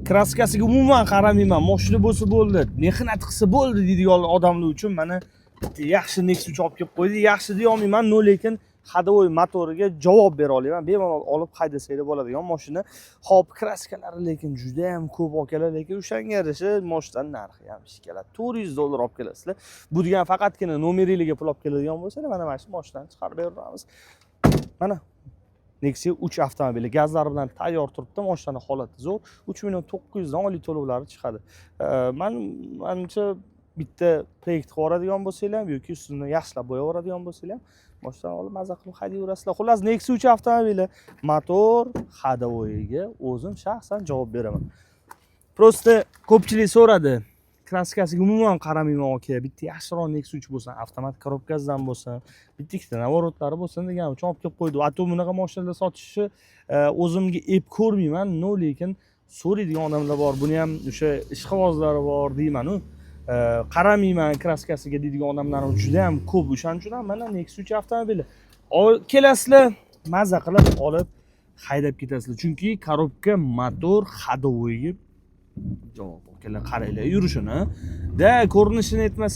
kraskasiga umuman qaramayman. Mashina bo'lsa bo'ldi, mehnat qilsa bo'ldi deydigan odamlar uchun mana bitta yaxshi Nexus olib kelib qo'ydi. Yaxshi deya olmayman, lekin hadovoy motoriga javob bera olaman. Bemalol olib haydasanglar bo'ladigan mashina. Hop, kraskalari lekin juda ham ko'p akalar, lekin o'shanga yarasha mashinaning narxi ham ishkaladi. $400 olib kelasizlar. Bu degan faqatgina nomerliga pul olib keladigan bo'lsa, mana shu mashinani chiqarib beramiz. Mana Nexia 3 avtomobili gazlari bilan tayyor turibdi. Mashinaning holati zo'r. 3.900 dan oylik to'lovlari chiqadi. Menimcha bitta proyekt qilib yuboradigan bo'lsanglar ham yoki ustini yaxshilab bo'yab yuboradigan bo'lsanglar ham mashinadan olib maza qilib haydayverasizlar. Xullas, Nexia 3 avtomobili motor hadovoyiga o'zim shaxsan javob beraman. Prosta ko'pchilik so'radi. Kraskasiga umuman qaramayman aka. Bitta yaxshiroq Nexia 3 bo'lsin, avtomat korobkasidan bo'lsin, bitta ikkita navorotlari bo'lsin degan uchun olib kelib qo'ydi. Ato bunaqa mashinalar sotishni o'zimga ep ko'rmayman, lekin so'raydigan odamlar bor. Buni ham o'sha ishqibozlari bor deyman-ku. Qaramayman kraskasiga deydigan odamlar juda ham ko'p. O'shaning uchun ham mana Nexia 3 avtomobili. Kelasizlar, maza qilib olib haydab ketasizlar. Chunki korobka, motor hadovoyiga javob. Qaranglar yurishini. Da ko'rinishini aytmasa